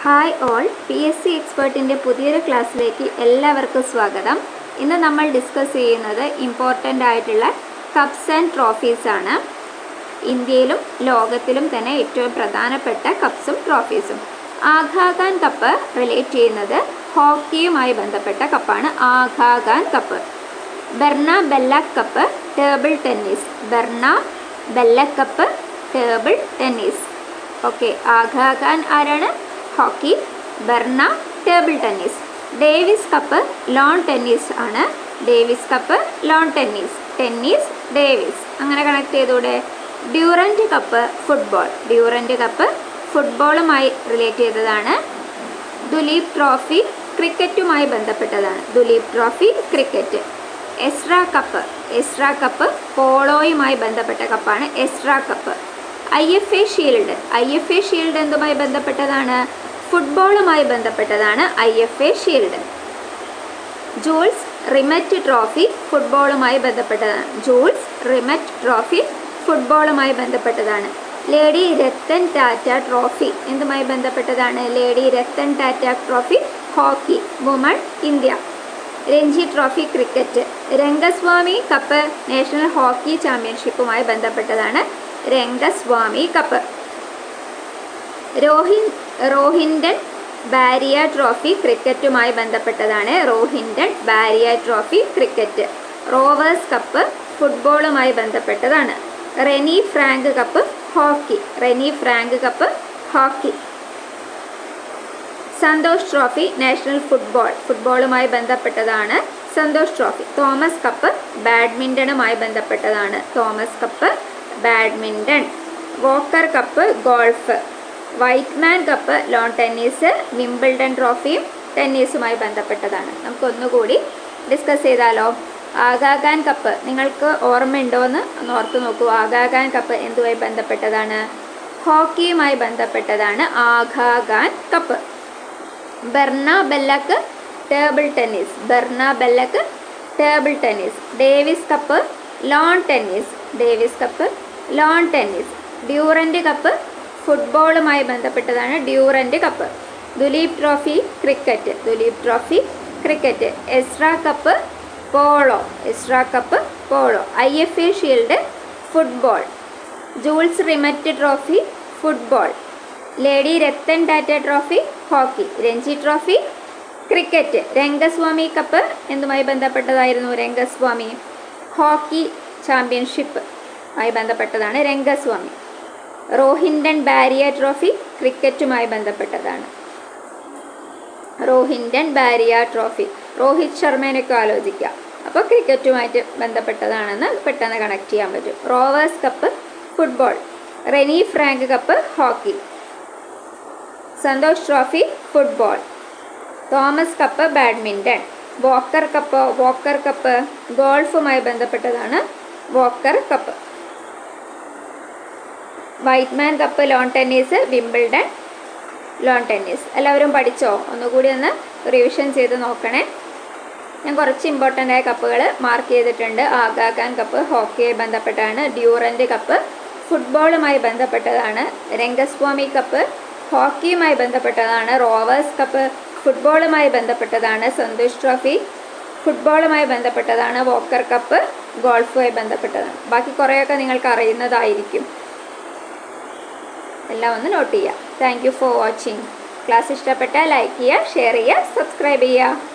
Hi all, PSC എക്സ്പേർട്ടിൻ്റെ പുതിയൊരു ക്ലാസ്സിലേക്ക് എല്ലാവർക്കും സ്വാഗതം. ഇന്ന് നമ്മൾ ഡിസ്കസ് ചെയ്യുന്നത് ഇമ്പോർട്ടൻ്റ് ആയിട്ടുള്ള കപ്സ് ആൻഡ് ട്രോഫീസ് ആണ്. ഇന്ത്യയിലും ലോകത്തിലും തന്നെ ഏറ്റവും പ്രധാനപ്പെട്ട കപ്സും ട്രോഫീസും. ആഗാ ഖാൻ കപ്പ് റിലേറ്റ് ചെയ്യുന്നത് ഹോക്കിയുമായി ബന്ധപ്പെട്ട കപ്പാണ്. Aga Khan cup. Berna Bellack cup table tennis. Berna Bellack cup table tennis. Okay, Aga Khan ആരാണ്? Hockey. Berna table tennis. Davis cup lawn tennis ആണ്. Davis cup lawn tennis. Tennis Davis. അങ്ങനെ കണക്ട് ചെയ്തൂടെ? Durand cup football. Durand cup ഫുട്ബോളുമായി relate ചെയ്തതാണ്. Duleep trophy ക്രിക്കറ്റുമായി ബന്ധപ്പെട്ടതാണ്. Duleep trophy cricket. Ezra cup. Ezra cup പോളോയുമായി ബന്ധപ്പെട്ട കപ്പാണ്. Ezra cup. IFA shield. IFA shield എന്തുമായി ബന്ധപ്പെട്ടതാണ്? ഫുട്ബോളുമായി ബന്ധപ്പെട്ടതാണ് IFA shield. Jules Rimet trophy ഫുട്ബോളുമായി ബന്ധപ്പെട്ടതാണ്. ജൂൾസ് റിമറ്റ് ട്രോഫി ഫുട്ബോളുമായി ബന്ധപ്പെട്ടതാണ്. ലേഡി രത്തൻ ടാറ്റ ട്രോഫി എന്തുമായി ബന്ധപ്പെട്ടതാണ്? Lady Ratan Tata trophy hockey. Woman India. Ranji trophy cricket. Rangaswamy cup national hockey ചാമ്പ്യൻഷിപ്പുമായി ബന്ധപ്പെട്ടതാണ്. രംഗസ്വാമി കപ്പ്. റോഹിൻഡൻ ബാരിയ ട്രോഫി ക്രിക്കറ്റുമായി ബന്ധപ്പെട്ടതാണ്. Rohinton Baria trophy cricket. Rovers cup ഫുട്ബോളുമായി ബന്ധപ്പെട്ടതാണ്. Rene Frank cup hockey. Rene Frank cup hockey. Santosh trophy national ഫുട്ബോളുമായി ബന്ധപ്പെട്ടതാണ്. സന്തോഷ് ട്രോഫി. തോമസ് കപ്പ് ബാഡ്മിൻ്റണുമായി ബന്ധപ്പെട്ടതാണ്. Thomas cup badminton. Walker cup golf. Wightman cup lawn tennis. Wimbledon ട്രോഫിയും ടെന്നീസുമായി ബന്ധപ്പെട്ടതാണ്. നമുക്കൊന്നുകൂടി ഡിസ്കസ് ചെയ്താലോ? ആഗാ ഖാൻ കപ്പ് നിങ്ങൾക്ക് ഓർമ്മയുണ്ടോയെന്ന് ഒന്ന് ഓർത്ത് നോക്കൂ. ആഗാ ഖാൻ കപ്പ് എന്തുമായി ബന്ധപ്പെട്ടതാണ്? ഹോക്കിയുമായി ബന്ധപ്പെട്ടതാണ് Aga Khan cup. Berna Bellack table tennis. Berna Bellack table tennis. Davis cup lawn tennis. Davis cup lawn tennis. Durand cup ഫുട്ബോളുമായി ബന്ധപ്പെട്ടതാണ്. Durand cup. Duleep trophy cricket. Duleep trophy cricket. Ezra cup polo. Ezra cup polo. IFA shield football. Jules Rimet trophy football. Lady Ratan Tata trophy hockey. Ranji trophy cricket. Rangaswamy cup എന്തുമായി ബന്ധപ്പെട്ടതായിരുന്നു? Rangaswamy hockey championship ആയി ബന്ധപ്പെട്ടതാണ്. Rangaswamy. Rohinton Baria trophy ക്രിക്കറ്റുമായി ബന്ധപ്പെട്ടതാണ്. Rohinton Baria trophy. Rohit ശർമ്മേനൊക്കെ ആലോചിക്കാം. അപ്പോൾ ക്രിക്കറ്റുമായിട്ട് ബന്ധപ്പെട്ടതാണെന്ന് പെട്ടെന്ന് കണക്ട് ചെയ്യാൻ പറ്റും. Rovers cup football. Rene Frank cup hockey. Santosh trophy football. Thomas cup badminton. Walker cup ഗോൾഫുമായി ബന്ധപ്പെട്ടതാണ്. Walker cup. Wightman cup lawn tennis. Wimbledon lawn tennis. എല്ലാവരും പഠിച്ചോ? ഒന്നുകൂടി ഒന്ന് റിവിഷൻ ചെയ്ത് നോക്കണേ. ഞാൻ കുറച്ച് ഇമ്പോർട്ടൻ്റ് ആയ കപ്പുകൾ മാർക്ക് ചെയ്തിട്ടുണ്ട്. ആഗാ ഖാൻ കപ്പ് ഹോക്കിയുമായി ബന്ധപ്പെട്ടാണ്. ഡ്യൂറൻറ്റ് കപ്പ് ഫുട്ബോളുമായി ബന്ധപ്പെട്ടതാണ്. രംഗസ്വാമി കപ്പ് ഹോക്കിയുമായി ബന്ധപ്പെട്ടതാണ്. റോവേഴ്സ് കപ്പ് ഫുട്ബോളുമായി ബന്ധപ്പെട്ടതാണ്. സന്തോഷ് ട്രോഫി ഫുട്ബോളുമായി ബന്ധപ്പെട്ടതാണ്. വോക്കർ കപ്പ് ഗോൾഫുമായി ബന്ധപ്പെട്ടതാണ്. ബാക്കി കുറേയൊക്കെ നിങ്ങൾക്ക് അറിയുന്നതായിരിക്കും. എല്ലാം ഒന്ന് നോട്ട് ചെയ്യുക. Thank you for watching. Class ഇഷ്ടപ്പെട്ടാൽ ലൈക്ക് ചെയ്യുക, ഷെയർ ചെയ്യുക, സബ്സ്ക്രൈബ് ചെയ്യുക.